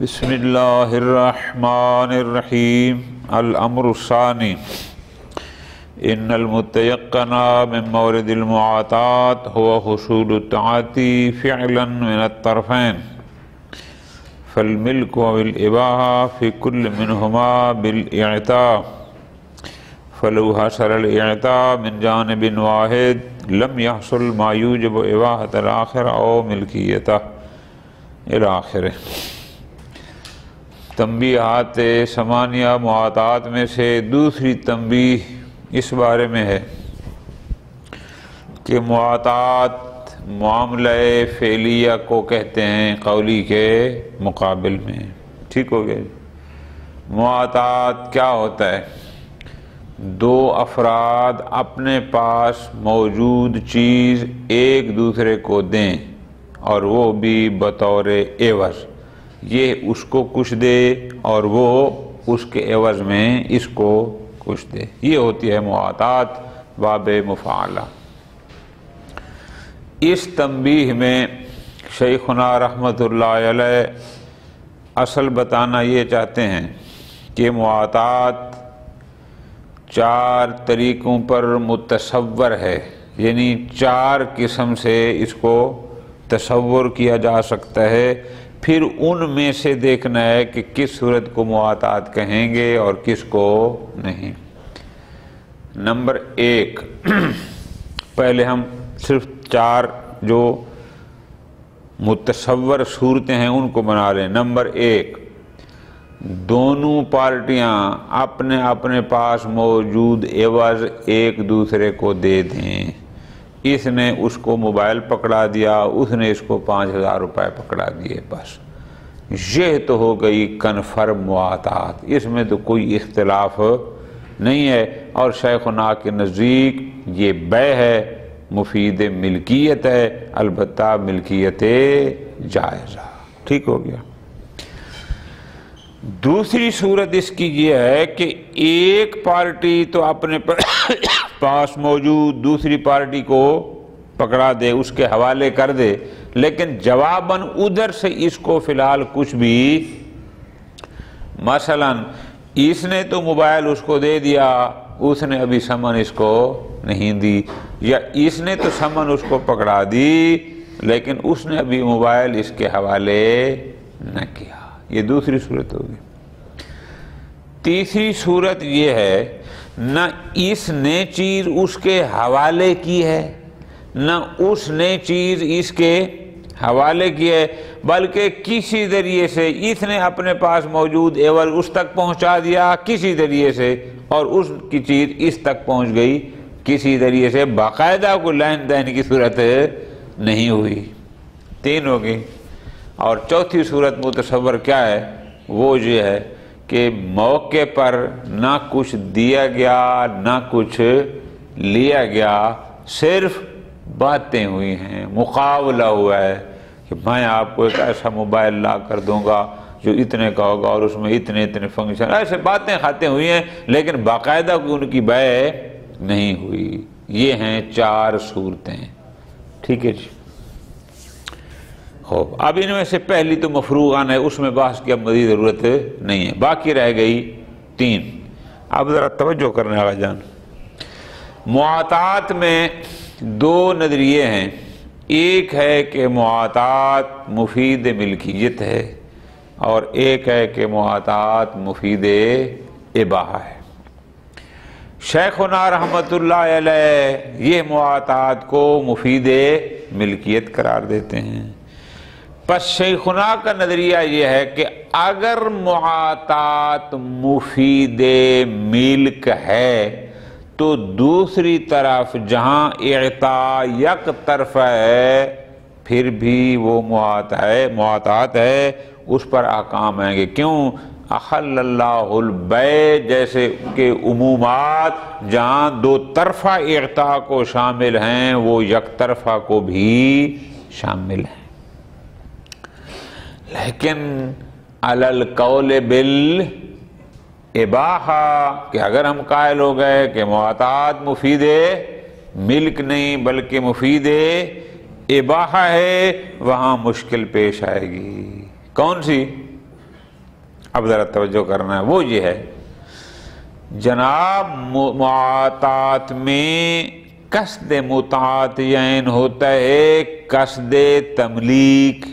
بسم اللہ الرحمن الرحیم الامر الثانی ان المتيقن من مورد المعاطات هو حصول التعاطي فعلا من الطرفين فالملك والإباحة في كل منهما بالإعطاء فلو حصل الإعطاء من جانب واحد لم يحصل ما يوجب إباحة الآخر أو ملكيته إلى آخره۔ تنبیہات ثمانیہ معاطات میں سے دوسری تنبیہ اس بارے میں ہے کہ معاطات معاملہ فعلیہ کو کہتے ہیں قولی کے مقابل میں۔ ٹھیک ہو گیا؟ معاطات کیا ہوتا ہے؟ دو افراد اپنے پاس موجود چیز ایک دوسرے کو دیں اور وہ بھی بطور عوض، یہ اس کو کچھ دے اور وہ اس کے عوض میں اس کو کچھ دے، یہ ہوتی ہے معاطات باب مفاعلہ۔ اس تنبیہ میں شیخنا رحمۃ اللہ علیہ اصل بتانا یہ چاہتے ہیں کہ معاطات چار طریقوں پر متصور ہے، یعنی چار قسم سے اس کو تصور کیا جا سکتا ہے، پھر ان میں سے دیکھنا ہے کہ کس صورت کو معاطات کہیں گے اور کس کو نہیں۔ نمبر ایک، پہلے ہم صرف چار جو متصور صورتیں ہیں ان کو بنا لیں۔ نمبر ایک، دونوں پارٹیاں اپنے اپنے پاس موجود عوض ایک دوسرے کو دے دیں۔ اس نے اس کو موبائل پکڑا دیا، اس نے اس کو 5000 روپے پکڑا دیے، بس یہ تو ہو گئی کنفرم معاطات، اس میں تو کوئی اختلاف نہیں ہے، اور شیخنا کے نزدیک یہ بیع ہے، مفید ملکیت ہے، البتہ ملکیت جائزہ۔ ٹھیک ہو گیا؟ دوسری صورت اس کی یہ ہے کہ ایک پارٹی تو اپنے پاس موجود دوسری پارٹی کو پکڑا دے، اس کے حوالے کر دے، لیکن جواباً ادھر سے اس کو فی الحال کچھ بھی، مثلا اس نے تو موبائل اس کو دے دیا، اس نے ابھی سمن اس کو نہیں دی، یا اس نے تو سمن اس کو پکڑا دی لیکن اس نے ابھی موبائل اس کے حوالے نہ کیا، یہ دوسری صورت ہوگی۔ تیسری صورت یہ ہے، نہ اس نے چیز اس کے حوالے کی ہے نہ اس نے چیز اس کے حوالے کی ہے، بلکہ کسی ذریعے سے اس نے اپنے پاس موجود عوض اس تک پہنچا دیا کسی ذریعے سے، اور اس کی چیز اس تک پہنچ گئی کسی ذریعے سے، باقاعدہ کوئی لین دین کی صورت نہیں ہوئی۔ تین ہو گئی۔ اور چوتھی صورت متصور کیا ہے؟ وہ یہ ہے کہ موقع پر نہ کچھ دیا گیا نہ کچھ لیا گیا، صرف باتیں ہوئی ہیں، مقابلہ ہوا ہے کہ میں آپ کو ایک ایسا موبائل لا کر دوں گا جو اتنے کا ہوگا اور اس میں اتنے اتنے فنکشن، ایسے باتیں خاتیں ہوئی ہیں لیکن باقاعدہ ان کی بیع نہیں ہوئی۔ یہ ہیں چار صورتیں۔ ٹھیک ہے جی؟ خوب، اب ان میں سے پہلی تو مفروغان ہے، اس میں بحث کی اب مزید ضرورت نہیں ہے، باقی رہ گئی تین۔ اب ذرا توجہ کرنے والا جان، معاطات میں دو نظریے ہیں، ایک ہے کہ معاطات مفید ملکیت ہے اور ایک ہے کہ معاطات مفید اباحہ ہے۔ شیخنا رحمۃ اللہ علیہ یہ معاطات کو مفید ملکیت قرار دیتے ہیں۔ پس شیخنا کا نظریہ یہ ہے کہ اگر معاطات مفید ملک ہے تو دوسری طرف جہاں اعطاء یک طرف ہے پھر بھی وہ معاطات ہے، اس پر احکام آئیں گے۔ کیوں؟ احل اللہ البیع جیسے کہ عمومات جہاں دو طرفہ اعطاء کو شامل ہیں وہ یک طرفہ کو بھی شامل ہیں، لیکن علی القول اباحہ کہ اگر ہم قائل ہو گئے کہ معاطات مفید ملک نہیں بلکہ مفید اباحہ ہے، وہاں مشکل پیش آئے گی۔ کون سی؟ اب ذرا توجہ کرنا ہے، وہ یہ ہے جناب معاطات میں قصد متعاطیین ہوتا ہے قصد تملیک،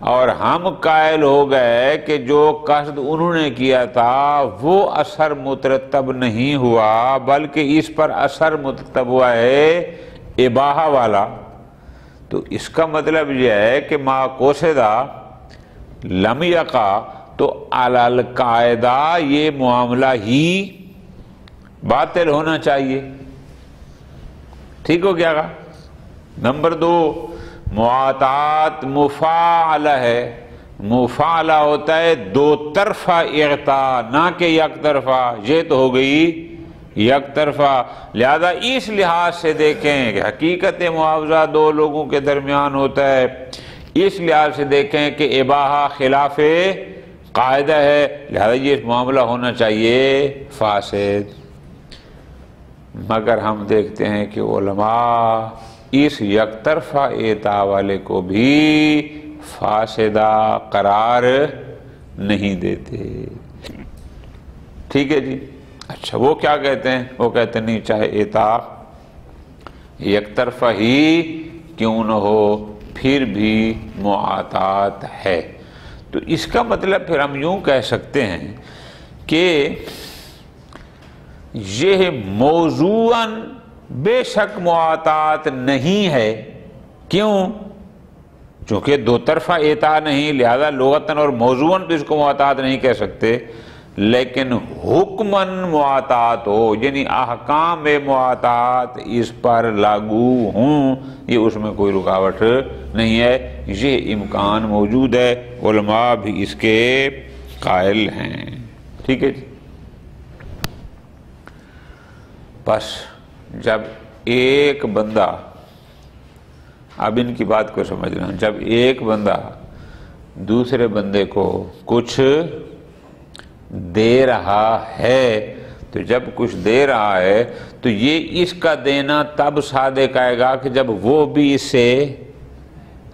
اور ہم قائل ہو گئے کہ جو قصد انہوں نے کیا تھا وہ اثر مترتب نہیں ہوا، بلکہ اس پر اثر مترتب ہوا ہے اباحہ والا۔ تو اس کا مطلب یہ ہے کہ ما قصدہ لم یقع، تو علی القاعدہ یہ معاملہ ہی باطل ہونا چاہیے۔ ٹھیک ہو گیا گا؟ نمبر 2، معاطات مفاعلہ ہے، مفاعلہ ہوتا ہے دو طرفہ اغطاء، نہ کہ یک طرفہ، یہ تو ہو گئی یک طرفہ۔ لہذا اس لحاظ سے دیکھیں کہ حقیقت معاوضہ دو لوگوں کے درمیان ہوتا ہے، اس لحاظ سے دیکھیں کہ اباحہ خلاف قاعدہ ہے، لہذا یہ معاملہ ہونا چاہیے فاسد۔ مگر ہم دیکھتے ہیں کہ علماء اس یک طرفہ اعطاء والے کو بھی فاسدہ قرار نہیں دیتے۔ ٹھیک ہے جی؟ اچھا، وہ کیا کہتے ہیں؟ وہ کہتے ہیں نہیں، چاہے اعطاء یک طرفہ ہی کیوں نہ ہو پھر بھی معاطات ہے۔ تو اس کا مطلب پھر ہم یوں کہہ سکتے ہیں کہ یہ موضوعاً بے شک معاطات نہیں ہے۔ کیوں؟ چونکہ دو طرفہ اعطاء نہیں، لہذا لغتاً اور موضوعاً تو اس کو معاطات نہیں کہہ سکتے، لیکن حکماً معاطات ہو، یعنی احکام معاطات اس پر لاگو ہوں، یہ اس میں کوئی رکاوٹ نہیں ہے، یہ امکان موجود ہے، علماء بھی اس کے قائل ہیں۔ ٹھیک ہے جی؟ بس جب ایک بندہ، اب ان کی بات کو سمجھنا، جب ایک بندہ دوسرے بندے کو کچھ دے رہا ہے، تو جب کچھ دے رہا ہے تو یہ اس کا دینا تب صادق آئے گا کہ جب وہ بھی اس سے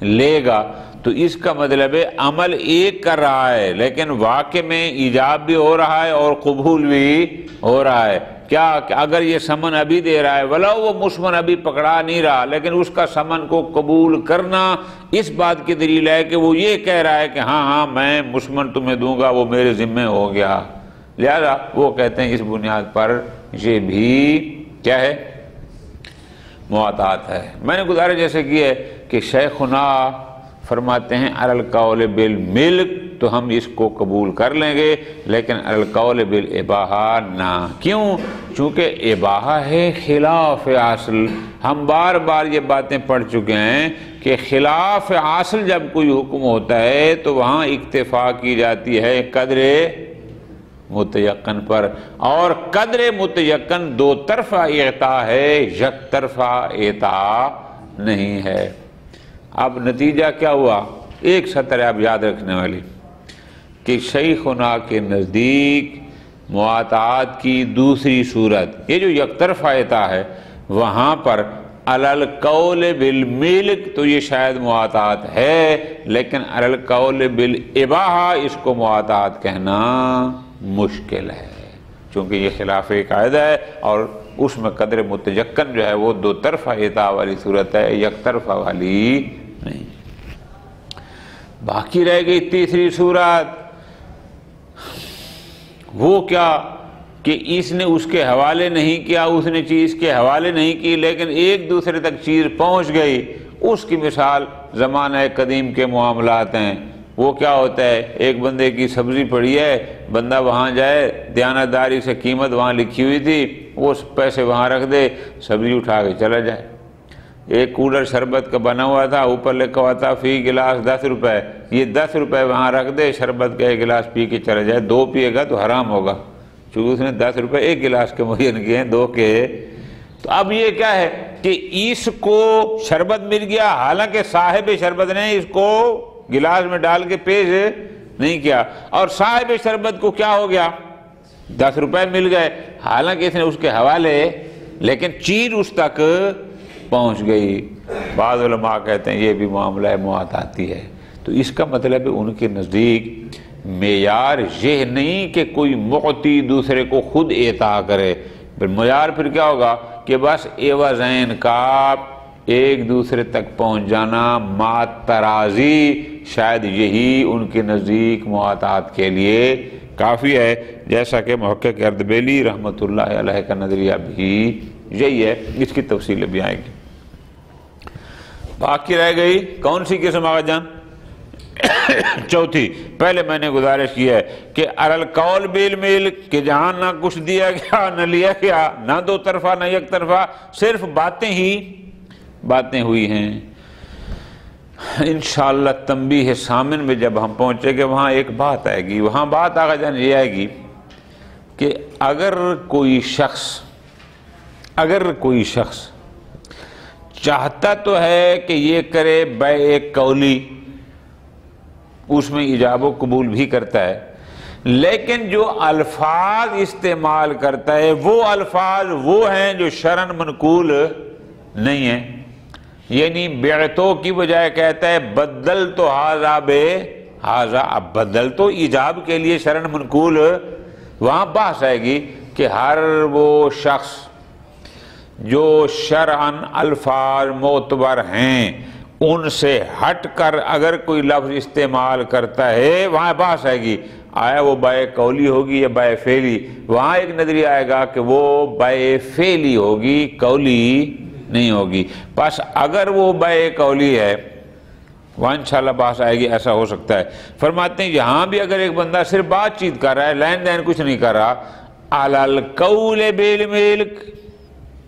لے گا۔ تو اس کا مطلب ہے عمل ایک کر رہا ہے لیکن واقع میں ایجاب بھی ہو رہا ہے اور قبول بھی ہو رہا ہے۔ کیا کہ اگر یہ سمن ابھی دے رہا ہے، ولو وہ مسمن ابھی پکڑا نہیں رہا، لیکن اس کا سمن کو قبول کرنا اس بات کی دلیل ہے کہ وہ یہ کہہ رہا ہے کہ ہاں ہاں میں مسمن تمہیں دوں گا، وہ میرے ذمہ ہو گیا۔ لہذا وہ کہتے ہیں اس بنیاد پر یہ بھی کیا ہے؟ معاطات ہے۔ میں نے گزارش جیسے کی ہے کہ شیخنا فرماتے ہیں علی القول بالملک تو ہم اس کو قبول کر لیں گے، لیکن علی القول بالاباحہ نہ۔ کیوں؟ چونکہ اباحہ ہے خلاف اصل۔ ہم بار بار یہ باتیں پڑھ چکے ہیں کہ خلاف اصل جب کوئی حکم ہوتا ہے تو وہاں اکتفا کی جاتی ہے قدر متیقن پر، اور قدر متیقن دو طرفہ اعطاء ہے، یک طرفہ اعطاء نہیں ہے۔ اب نتیجہ کیا ہوا؟ ایک سطر ہے اب یاد رکھنے والی، کہ شیخنا کے نزدیک معاطات کی دوسری صورت، یہ جو یک طرفہ اعطاء ہے، وہاں پر علی القول بالملک تو یہ شاید معاطات ہے، لیکن علی القول بالاباحہ اس کو معاطات کہنا مشکل ہے، چونکہ یہ خلاف قاعدہ ہے اور اس میں قدر متیقن جو ہے وہ دو طرفہ اعطاء والی صورت ہے، یک طرفہ والی نہیں۔ باقی رہ گئی تیسری صورت، وہ کیا کہ اس نے اس کے حوالے نہیں کیا، اس نے چیز کے حوالے نہیں کی، لیکن ایک دوسرے تک چیز پہنچ گئی۔ اس کی مثال زمانہ قدیم کے معاملات ہیں۔ وہ کیا ہوتا ہے؟ ایک بندے کی سبزی پڑی ہے، بندہ وہاں جائے، دیانتداری سے قیمت وہاں لکھی ہوئی تھی، وہ پیسے وہاں رکھ دے، سبزی اٹھا کے چلا جائے۔ ایک کولر شربت کا بنا ہوا تھا، اوپر لکھا ہوا تھا فی گلاس 10 روپے، یہ 10 روپے وہاں رکھ دے، شربت کا ایک گلاس پی کے چلا جائے، 2 پیے گا تو حرام ہوگا، چونکہ اس نے 10 روپے ایک گلاس کے معین کیے ہیں، 2 کے۔ تو اب یہ کیا ہے کہ اس کو شربت مل گیا، حالانکہ صاحب شربت نے اس کو گلاس میں ڈال کے پیش نہیں کیا، اور صاحب شربت کو کیا ہو گیا؟ 10 روپے مل گئے، حالانکہ اس نے اس کے حوالے، لیکن چیز اس تک پہنچ گئی۔ بعض علماء کہتے ہیں یہ بھی معاملہ معاطاتی ہے۔ تو اس کا مطلب ہے ان کے نزدیک معیار یہ نہیں کہ کوئی معطی دوسرے کو خود عطا کرے، معیار پھر کیا ہوگا کہ بس عوضین کا ایک دوسرے تک پہنچ جانا، مات ترازی، شاید یہی ان کے نزدیک معاطات کے لیے کافی ہے، جیسا کہ محقق اردبیلی رحمۃ اللہ علیہ کا نظریہ بھی یہی ہے۔ اس کی تفصیل بھی آئے گی۔ باقی رہ گئی کون سی قسم آغا جان؟ چوتھی۔ پہلے میں نے گزارش کی ہے کہ القول بالملک، کہ جہاں نہ کچھ دیا گیا نہ لیا گیا، نہ دو طرفہ نہ یک طرفہ، صرف باتیں ہی باتیں ہوئی ہیں۔ انشاءاللہ تنبیہ سامن میں جب ہم پہنچے گے وہاں ایک بات آئے گی، وہاں بات آغا جان یہ آئے گی کہ اگر کوئی شخص چاہتا تو ہے کہ یہ کرے بیع قولی، اس میں ایجاب و قبول بھی کرتا ہے، لیکن جو الفاظ استعمال کرتا ہے وہ الفاظ وہ ہیں جو شرعاً منقول نہیں ہیں، یعنی بیعتو کی بجائے کہتا ہے بدل تو ہاذا بے ہاذا، اب بدل تو ایجاب کے لیے شرعاً منقول، وہاں بحث آئے گی کہ ہر وہ شخص جو شرعاً الفاظ معتبر ہیں ان سے ہٹ کر اگر کوئی لفظ استعمال کرتا ہے، وہاں بحث آئے گی آیا وہ بیع قولی ہوگی یا بیع فعلی۔ وہاں ایک نظریہ آئے گا کہ وہ بیع فعلی ہوگی، قولی نہیں ہوگی۔ بس اگر وہ بیع قولی ہے وہاں انشاءاللہ بحث آئے گی، ایسا ہو سکتا ہے۔ فرماتے ہیں یہاں بھی اگر ایک بندہ صرف بات چیت کر رہا ہے، لین دین کچھ نہیں کر رہا، علی القول بالملک،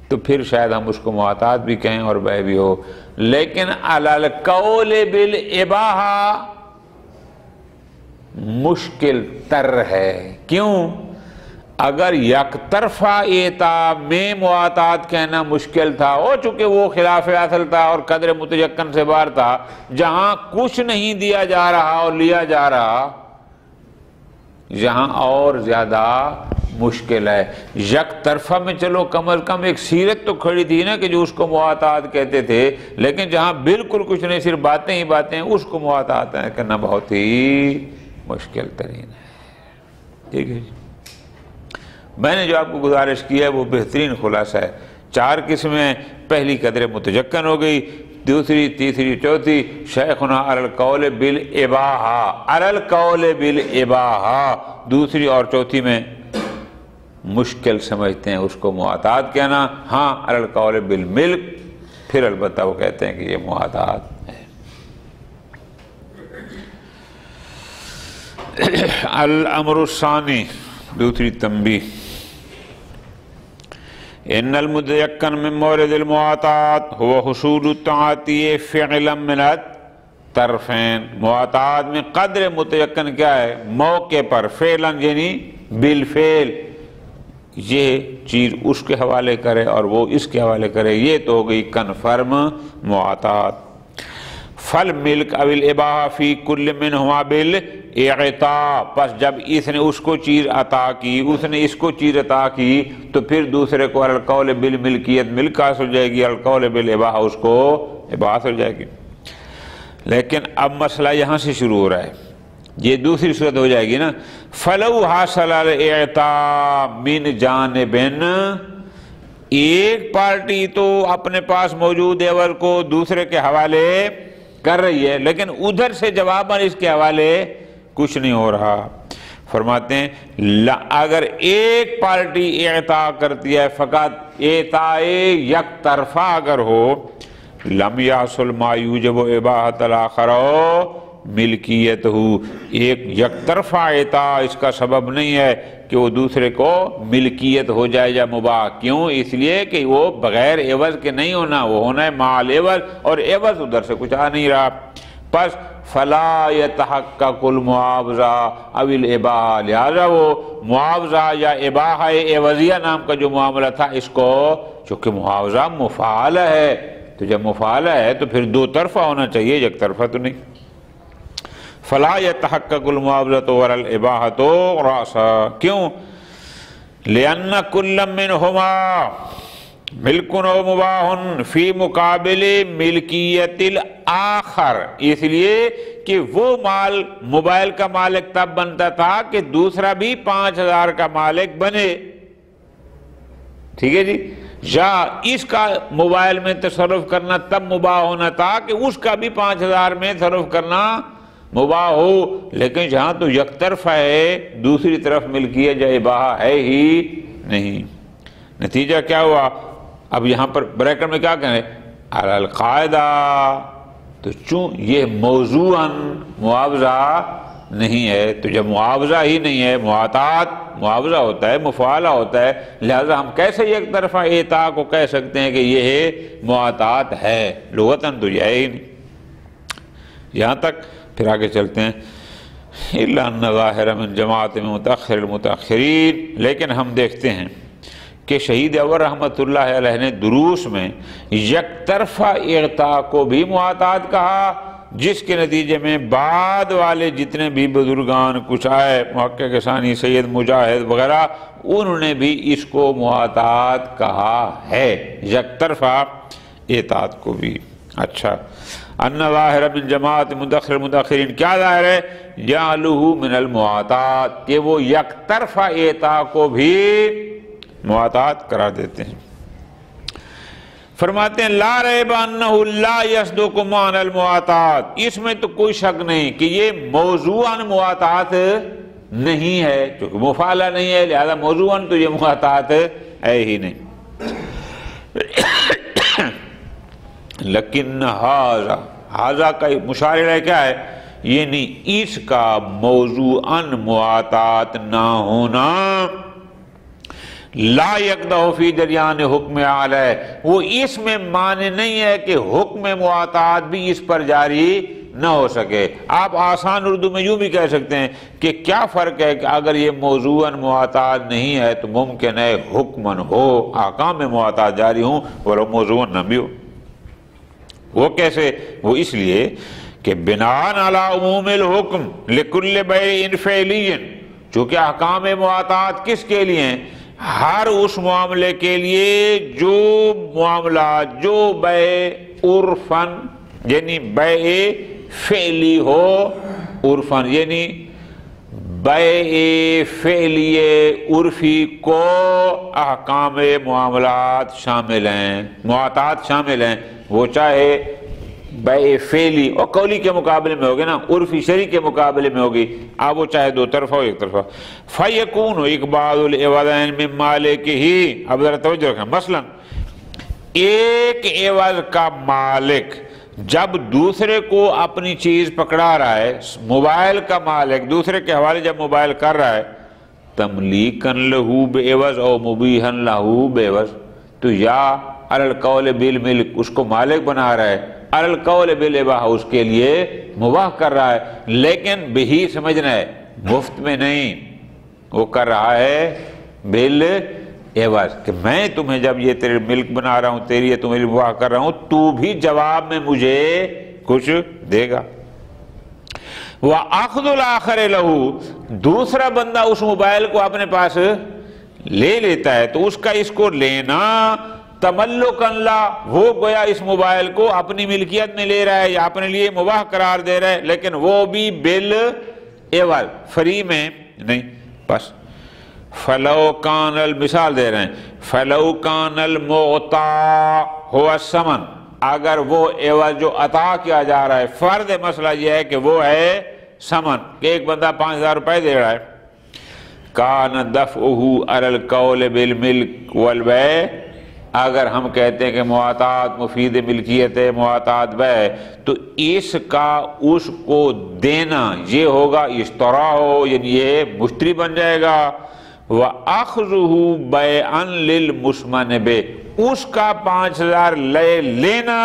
تو پھر شاید ہم اس کو معاطات بھی کہیں اور بیع بھی ہو، لیکن علی القول بالاباحہ مشکل تر ہے۔ کیوں؟ اگر یک طرفہ اعطا میں معاطات کہنا مشکل تھا، ہو چونکہ وہ خلاف اصل تھا اور قدر متیقن سے باہر تھا، جہاں کچھ نہیں دیا جا رہا اور لیا جا رہا، یہاں اور زیادہ مشکل ہے۔ یک طرفہ میں چلو کم از کم ایک سیرت تو کھڑی تھی نا کہ جو اس کو معاطات کہتے تھے، لیکن جہاں بالکل کچھ نہیں، صرف باتیں ہی باتیں، اس کو معاطات کرنا بہت ہی مشکل ترین ہے۔ ٹھیک ہے جی، میں نے جو آپ کو گزارش کی ہے وہ بہترین خلاصہ ہے۔ 4 قسمیں، پہلی قدر متجکن ہو گئی، دوسری، تیسری، چوتھی شیخنا علی القول بالاباحہ، علی القول بالاباحہ، دوسری اور چوتھی میں مشکل سمجھتے ہیں اس کو معاطات کہنا، ہاں علی القول بالملک پھر البتہ وہ کہتے ہیں کہ یہ معاطات ہے۔ الامر الثانی، دوسری تنبیہ، ان المتیقن من مورد المعاطات هو حصول التعاطی فعلا من الطرفین۔ معاطات میں قدر متیقن کیا ہے؟ موقع پر، فعلا یعنی بالفعل، یہ چیز اس کے حوالے کرے اور وہ اس کے حوالے کرے، یہ تو ہو گئی کنفرم معاطات۔ فالملک او الاباحہ فی کل منہما بالاعطاء، پس جب اس نے اس کو چیز عطا کی، اس نے اس کو چیز عطا کی، تو پھر دوسرے کو علی القول بالملکیت ملک حاصل ہو جائے گی، علی القول بالاباحہ اس کو اباحت ہو جائے گی۔ لیکن اب مسئلہ یہاں سے شروع ہو رہا ہے، یہ دوسری صورت ہو جائے گی نا۔ فلو حاصل الاعطاء من جانب، ایک پارٹی تو اپنے پاس موجود عوض کو دوسرے کے حوالے کر رہی ہے، لیکن ادھر سے جواباً اس کے حوالے کچھ نہیں ہو رہا۔ فرماتے ہیں اگر ایک پارٹی اعطا کرتی ہے، فقط اعطاء یک طرفہ اگر ہو، لم یحصل ما یوجب اباحۃ الاخر ملکیت ہو، ایک یک طرفہ عطا اس کا سبب نہیں ہے کہ وہ دوسرے کو ملکیت ہو جائے یا مباح۔ کیوں؟ اس لیے کہ وہ بغیر عوض کے نہیں ہونا، وہ ہونا ہے مال عوض، اور عوض ادھر سے کچھ آ نہیں رہا۔ پس فلا یتحقق المعاوضہ او الاباحہ، لہذا وہ معاوضہ یا اباحہ عوضیہ نام کا جو معاملہ تھا، اس کو چونکہ معاوضہ مفعلہ ہے، تو جب مفعلہ ہے تو پھر دو طرفہ ہونا چاہیے، یک طرفہ تو نہیں۔ فلا یتحقق المعاوضۃ ولا الاباحۃ رأسا، کیوں؟ لأن کل منہما، ملکن و مباحن فی مقابل ملکیت الآخر، اس لیے کہ وہ مال موبائل کا مالک تب بنتا تھا کہ دوسرا بھی 5000 کا مالک بنے، ٹھیک ہے جی، یا اس کا موبائل میں تصرف کرنا تب مباح ہونا تھا کہ اس کا بھی 5000 میں تصرف کرنا مباح ہو، لیکن جہاں تو یک طرفہ ہے دوسری طرف ملکیت یا اباحہ ہے ہی نہیں۔ نتیجہ کیا ہوا؟ اب یہاں پر بریکٹ میں کیا کہیں علی القاعدہ، تو چون یہ موضوعاً معاوضہ نہیں ہے، تو جب معاوضہ ہی نہیں ہے، معاطات معاوضہ ہوتا ہے، مفاعلہ ہوتا ہے، لہذا ہم کیسے یک طرفہ اعطاء کو کہہ سکتے ہیں کہ یہ معاطات ہے؟ لغتاً تو یہ ہے ہی نہیں۔ یہاں تک پھر آگے چلتے ہیں، الا ان ظاہر من جماعت میں متأخر المتأخرین، لیکن ہم دیکھتے ہیں کہ شہید اول رحمۃ اللہ علیہ نے دروس میں یک طرفہ اعطاء کو بھی معاطات کہا، جس کے نتیجے میں بعد والے جتنے بھی بزرگان کچھ آئے، محقق ثانی سید مجاہد وغیرہ، انہوں نے بھی اس کو معاطات کہا ہے، یک طرفہ اعطاء کو بھی۔ اچھا، ان ظاہر من جماعت متأخر متأخرین، کیا ظاہر ہے؟ جعلہ من المعاطات، کہ وہ یک طرفہ اعطاء کو بھی معاطات قرار دیتے ہیں۔ فرماتے ہیں لا ریب انہ لا یصدق معنی المعاطات، اس میں تو کوئی شک نہیں کہ یہ موضوعاً معاطات نہیں ہے، چونکہ مفاعلہ نہیں ہے لہذا موضوعاً تو یہ معاطات ہے ہی نہیں۔ لیکن حاضہ کا مشارع کیا ہے؟ یعنی اس کا موضوعاً معاطات نہ ہونا لا یقدح فی جریان حکم علیہ، وہ اس میں معنی نہیں ہے کہ حکم معاطات بھی اس پر جاری نہ ہو سکے۔ آپ آسان اردو میں یوں بھی کہہ سکتے ہیں کہ کیا فرق ہے کہ اگر یہ موضوعاً معاطات نہیں ہے تو ممکن ہے حکماً ہو، احکام میں معاطات جاری ہوں اور موضوعاً نہ بھی ہو۔ وہ کیسے؟ وہ اس لیے کہ بناءً علی عموم الحکم لکل بیع فعلی، چونکہ احکام معاطات کس کے لیے ہیں؟ ہر اس معاملے کے لیے جو معاملات جو بیع عرفاً یعنی بیع فعلی ہو، عرفاً یعنی بیع فعلی عرفی کو احکام معاملات شامل ہیں، معاطات شامل ہیں، وہ چاہے بیع فعلی اور قولی کے مقابلے میں ہوگی نا، عرفی شرعی کے مقابلے میں ہوگی، اب وہ چاہے دو طرفہ ہو ایک طرفہ۔ فَيَكُونُ إِقْبَاضُ الْعِوَضَيْنِ مِن مَالِكِهِ، اب ذرا توجہ رکھیں، مثلا ایک عوض کا مالک جب دوسرے کو اپنی چیز پکڑا رہا ہے، موبائل کا مالک دوسرے کے حوالے جب موبائل کر رہا ہے، تملیکاً لہو بعوض او مبیحاً لہو بعوض، تو یا علی القول بالملک اس کو مالک بنا رہا ہے، علی القول بالاباحہ اس کے لیے مباح کر رہا ہے، لیکن بہی سمجھنا ہے، مفت میں نہیں، وہ کر رہا ہے بالعوض، کہ میں تمہیں جب یہ تیرے ملک بنا رہا ہوں، تیری یہ تمہیں مباح کر رہا ہوں، تو بھی جواب میں مجھے کچھ دے گا۔ وَأَخْذُ الْآخَرِ لَهُ، دوسرا بندہ اس موبائل کو اپنے پاس لے لیتا ہے تو اس کا اس کو لینا تملکاً لا، وہ گویا اس موبائل کو اپنی ملکیت میں لے رہا ہے یا اپنے لیے مباح قرار دے رہا ہے، لیکن وہ بھی بالعوض، فری میں نہیں۔ بس فلو کان، مثال دے رہے ہیں، فلو کان المعطى هو الثمن، اگر وہ عوض جو عطا کیا جا رہا ہے، فرض مسئلہ یہ ہے کہ وہ ہے ثمن، کہ ایک بندہ 5000 روپے دے رہا ہے، کان دفعہ علی القول بالملک والبیع، اگر ہم کہتے ہیں کہ معاطات مفید ملکیت ہے، معاطات بیع، تو اس کا اس کو دینا یہ ہوگا اشتراء، یعنی یہ مشتری بن جائے گا، وَأَخْذُهُ بَيْعًا لِلْمُسْمَنِبِ، اس کا 5000 لینا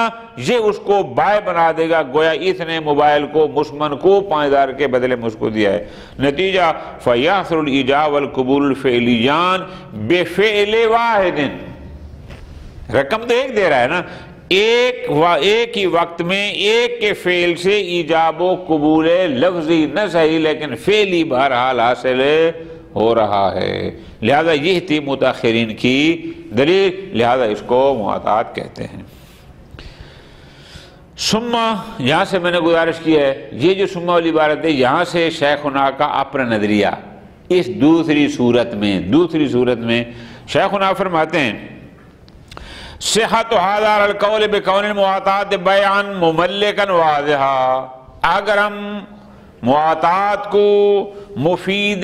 یہ اس کو بائع بنا دے گا، گویا اس نے موبائل کو مسمن کو 5000 کے بدلے میں اس کو دیا ہے۔ نتیجہ فَيَحْصُلُ الْإِجَابَ وَالْقُبُولُ الْفِعْلِيَّانِ بِفِعْلِ وَاحِدٍ، رقم تو ایک دے رہا ہے نا، ایک ہی وقت میں ایک کے فعل سے ایجاب و قبول لفظی نہ صحیح لیکن فعلی بہرحال حاصل ہو رہا ہے، لہذا یہ تھی متاخرین کی دلیل، لہذا اس کو معاطات کہتے ہیں۔ ثم یہاں سے میں نے گزارش کی ہے، یہ جو ثم والی عبارت ہے یہاں سے شیخنا کا اپنا نظریہ اس دوسری صورت میں شیخنا فرماتے ہیں صحت ھذا القول بکون المعاطات بیعا مملکا واضحا، اگر ہم معاطات کو مفید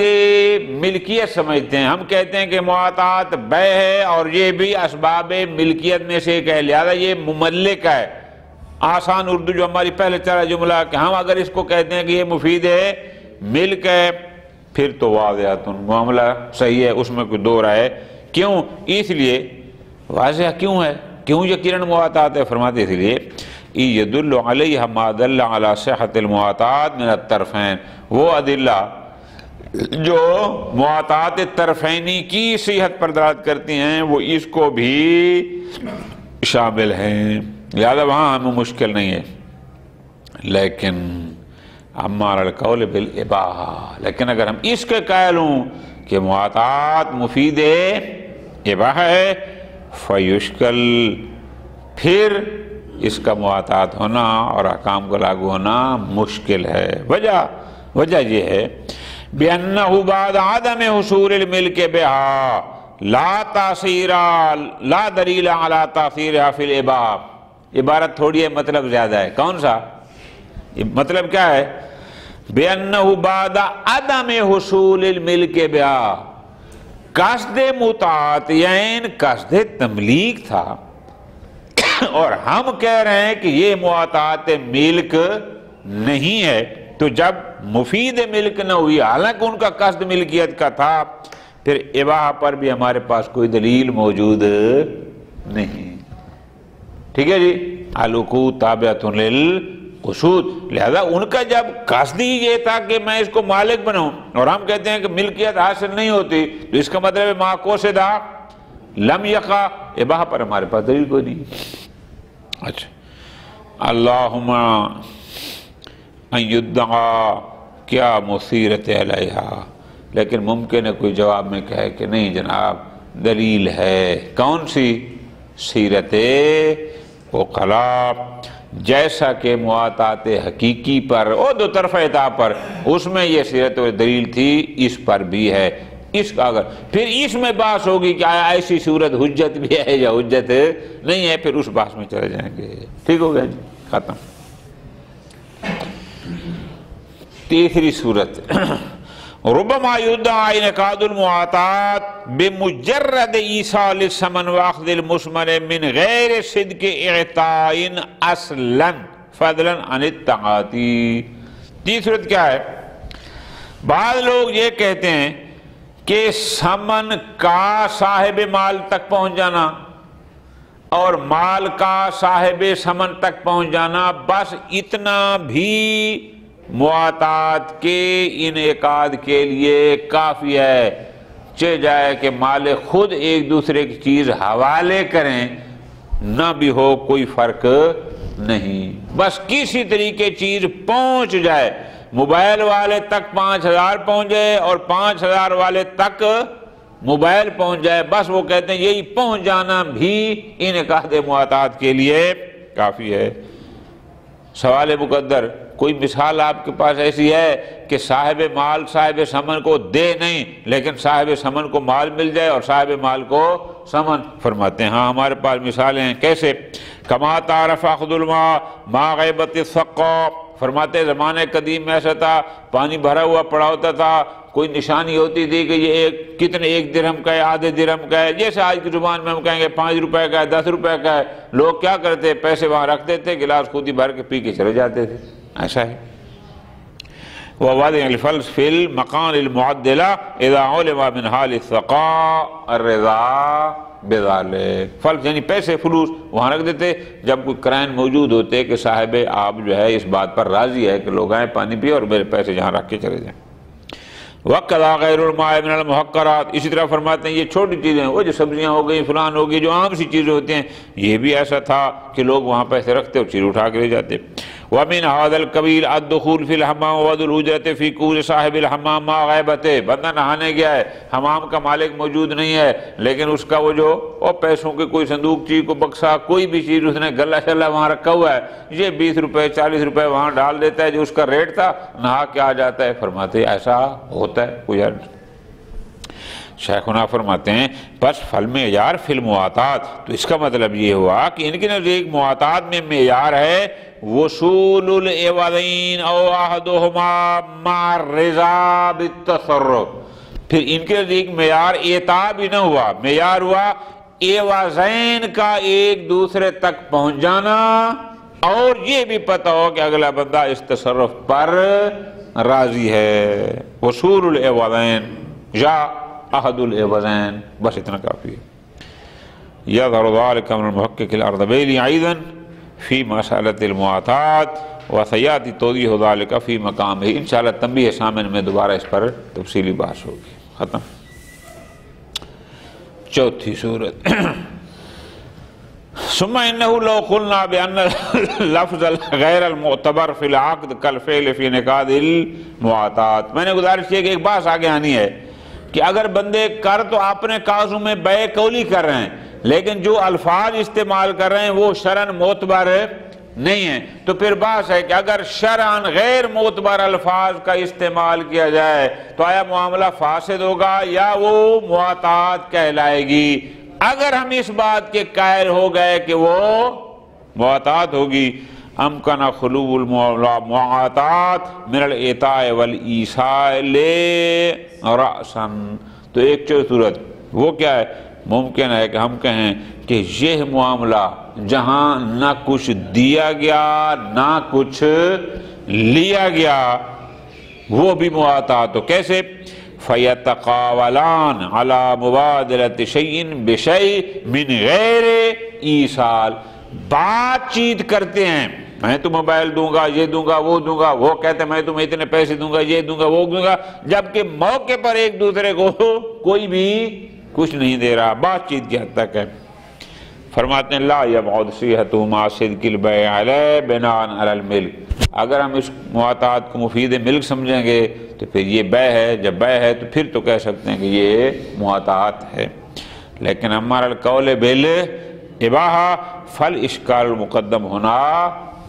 ملکیت سمجھتے ہیں، ہم کہتے ہیں کہ معاطات بیع ہے اور یہ بھی اسباب ملکیت میں سے ایک ہے، لہذا یہ مملک ہے، آسان اردو جو ہماری پہلے چلا جملہ کہ ہم اگر اس کو کہتے ہیں کہ یہ مفید ہے ملک ہے، پھر تو واضح معاملہ صحیح ہے، اس میں کوئی دو رائے۔ کیوں؟ اس لیے واضح کیوں ہے، کیوں یقیناً معاطات ہے؟ فرماتے اس لیے یدل علیہ ما دل علی صحت المعاطات من الطرفین، وہ ادلہ جو معاطات طرفینی کی صحت پر دلالت کرتی ہیں وہ اس کو بھی شامل ہیں، لہذا وہاں ہمیں مشکل نہیں ہے۔ لیکن اما القول بالاباحہ، لیکن اگر ہم اس کے قائل ہوں کہ معاطات مفید اباحہ ہے فیشکل، پھر اس کا معاطات ہونا اور احکام کو لاگو ہونا مشکل ہے۔ وجہ یہ ہے بِأَنَّهُ بَعْدَ عَدَمِ حصول الملک بہا لا دلیل علی تاثیرها فی الاباحہ، عبارت تھوڑی ہے مطلب زیادہ ہے، کون سا مطلب کیا ہے؟ بِأَنَّهُ بَعْدَ عَدَمِ حصول الملک بہا، قصد مطاعت یعنی قصد تملیک تھا اور ہم کہہ رہے ہیں کہ یہ معاطات ملک نہیں ہے، تو جب مفید ملک نہ ہوئی حالانکہ ان کا قصد ملکیت کا تھا، پھر اباحہ پر بھی ہمارے پاس کوئی دلیل موجود نہیں۔ ٹھیک ہے جی، العقود تابعۃ للقصود، لہذا ان کا جب قصد ہی یہ تھا کہ میں اس کو مالک بناؤں اور ہم کہتے ہیں کہ ملکیت حاصل نہیں ہوتی، تو اس کا مطلب ہے ما قصدا لم یقع، اباحہ پر ہمارے پاس دلیل کوئی نہیں۔ اچھا، اللہم ان یدعا کیا مصیرت علیہا، لیکن ممکن ہے کوئی جواب میں کہے کہ نہیں جناب دلیل ہے، کون سی؟ سیرت عقلاء، جیسا کہ معاطات حقیقی پر اور دو طرف اطاع پر اس میں یہ سیرت و دلیل تھی، اس پر بھی ہے۔ اس کا اگر پھر اس میں بحث ہوگی کہ آیا ایسی صورت حجت بھی ہے یا حجت نہیں ہے، پھر اس بحث میں چلے جائیں گے۔ ٹھیک ہو گیا جی، ختم۔ تیسری صورت ربما يدعى انعقاد المعاطات بمجرد ایصال الثمن واخذ المثمن من غیر صدق اعطاء اصلا فضلا عن التعاطی۔ تیسری صورت کیا ہے؟ بعض لوگ یہ کہتے ہیں کہ ثمن کا صاحب مال تک پہنچ جانا اور مال کا صاحب ثمن تک پہنچ جانا بس اتنا بھی معاطات کے انعقاد کے لیے کافی ہے، چہ جائے کہ مالک خود ایک دوسرے کی چیز حوالے کریں نہ بھی ہو کوئی فرق نہیں، بس کسی طریقے چیز پہنچ جائے، موبائل والے تک 5000 پہنچ جائے اور 5000 والے تک موبائل پہنچ جائے، بس وہ کہتے ہیں یہی پہنچ جانا بھی انعقاد معاطات کے لیے کافی ہے۔ سوال مقدر، کوئی مثال آپ کے پاس ایسی ہے کہ صاحب مال صاحب ثمن کو دے نہیں لیکن صاحب ثمن کو مال مل جائے اور صاحب مال کو ثمن؟ فرماتے ہیں ہاں ہمارے پاس مثالیں ہیں۔ کیسے؟ کما تعرف اخذ الماء ما غیبت السقا، فرماتے زمانے قدیم میں ایسا تھا پانی بھرا ہوا پڑا ہوتا تھا، کوئی نشانی ہوتی تھی کہ یہ کتنے 1 درہم کا ہے، آدھے درہم کا ہے، جیسے آج کی زبان میں ہم کہیں گے 5 روپے کا ہے، 10 روپے کا ہے، لوگ کیا کرتے پیسے وہاں رکھتے تھے، گلاس خود ہی بھر کے پی کے چلے جاتے تھے، ایسا ہے۔ وَوَضِعَ الْفَلْسِ فِي الْمَقَانِ الْمُعَدِّلَةِ إِذَا عُلِمَ مِنْ حَالِ السَّقَاءِ الرِّضَا بِذَلِكَ، فلس یعنی پیسے فلوس وہاں رکھ دیتے جب کوئی کرائن موجود ہوتے کہ صاحب آپ جو ہے اس بات پر راضی ہے کہ لوگ آئیں پانی پیے اور میرے پیسے جہاں رکھ کے چلے جائیں۔ وَقَضَى غَيْرُ الْمَاءِ مِنَ الْمُحَقَّرَاتِ، اسی طرح فرماتے ہیں یہ چھوٹی چیزیں وہ جو سبزیاں ہو گئی فلان ہو گئی جو عام سی چیزیں ہوتی ہیں، یہ بھی ایسا تھا کہ لوگ وہاں پیسے رکھتے اور چیز اٹھا کے لے جاتے۔ وَمِنْ هَذَا الْقَبِيلِ الدُّخُولُ فِي الْحَمَّامِ وَوَضْعُ الْحُجْرَةِ فِي قُبُورِ صَاحِبِ الْحَمَّامِ مَعَ غَیبَتِهِ، بندہ نہانے گیا ہے، حمام کا مالک موجود نہیں ہے، لیکن اس کا وہ پیسوں کے کوئی صندوق چیز کو بکسا کوئی بھی چیز اس نے گلہ شلہ وہاں رکھا ہوا ہے، یہ 20 روپے 40 روپے وہاں ڈال دیتا ہے جو اس کا ریٹ تھا، نہا کے آ جاتا ہے۔ فرماتے ایسا ہوتا ہے کوئی حرج؟ شیخنا فرماتے ہیں بس فل معیار فی المواتات، تو اس کا مطلب یہ ہوا کہ ان کے نزدیک مواتات میں معیار ہے وصول العوضین او احدہما مع الرضا بالتصرف، پھر ان کے نزدیک معیار اعطا بھی نہ ہوا، معیار ہوا عوضین کا ایک دوسرے تک پہنچ جانا اور یہ بھی پتہ ہو کہ اگلا بندہ اس تصرف پر راضی ہے۔ وصول العوضین یا احد العوضین، بس اتنا کافی ہے۔ یظہر ذلک من المحقق الاردبیلی ایضا فی مسألۃ المواتات وسیأتی توضیح ذلک فی مقامہ، انشاءاللہ تنبیہ سامن میں دوبارہ اس پر تفصیلی بحث ہوگی۔ ختم۔ چوتھی صورت ثم انه لو قلنا بان لفظ غیر المعتبر فی العقد کالفعل فی نقاض المواتات، میں نے گزارش کی کہ ایک بات آگے آنی ہے کہ اگر بندے کر تو اپنے کاغذوں میں بے قولی کر رہے ہیں لیکن جو الفاظ استعمال کر رہے ہیں وہ شرعاً معتبر نہیں ہیں، تو پھر بات ہے کہ اگر شرعاً غیر معتبر الفاظ کا استعمال کیا جائے تو آیا معاملہ فاسد ہوگا یا وہ مواتات کہلائے گی؟ اگر ہم اس بات کے قائل ہو گئے کہ وہ مواتات ہوگی، امکن خلو المواتات من الاعطاء والایصال رأسا، تو ایک صورت وہ کیا ہے، ممکن ہے کہ ہم کہیں کہ یہ معاملہ جہاں نہ کچھ دیا گیا نہ کچھ لیا گیا وہ بھی مواتات ہو۔ کیسے؟ فَيَتَقَاوَلَانَ عَلَى مُبَادِلَةِ شَيْءٍ بِشَيْءٍ مِّن غَيْرِ ایصال، بات چیت کرتے ہیں، میں تو موبائل دوں گا، یہ دوں گا، وہ دوں گا، وہ کہتے ہیں میں تمہیں اتنے پیسے دوں گا، یہ دوں گا، وہ دوں گا، جبکہ موقع پر ایک دوسرے کو کوئی بھی کچھ نہیں دے رہا، بات چیت کی حد تک ہے۔ فرماتے ہیں لا یبعد صیحتہ مع صدق البیع علیہ بناء علی الملک، اگر ہم اس مواتات کو مفید ملک سمجھیں گے تو پھر یہ بیع ہے، جب بیع ہے تو پھر تو کہہ سکتے ہیں کہ یہ مواتات ہے، لیکن ہمارا القول بالاباحہ فالاشکال المقدم ہونا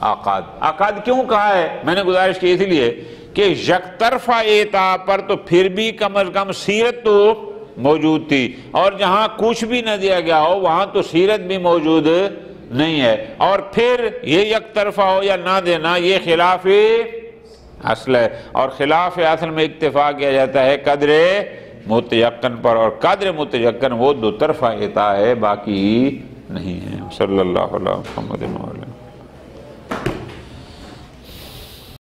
عقد۔ عقد کیوں کہا ہے؟ میں نے گزارش کی اس لیے کہ یک طرفہ اعطاء پر تو پھر بھی کم از کم سیرت تو موجود تھی، اور جہاں کچھ بھی نہ دیا گیا ہو وہاں تو سیرت بھی موجود نہیں ہے، اور پھر یہ یک طرفہ ہو یا نہ دینا یہ خلاف اصل ہے، اور خلاف اصل میں اکتفا کیا جاتا ہے قدر متیقن پر، اور قدر متیقن وہ دو طرفہ اعطاء ہے باقی نہیں ہے۔ صلی اللہ علیہ محمد وعلیہ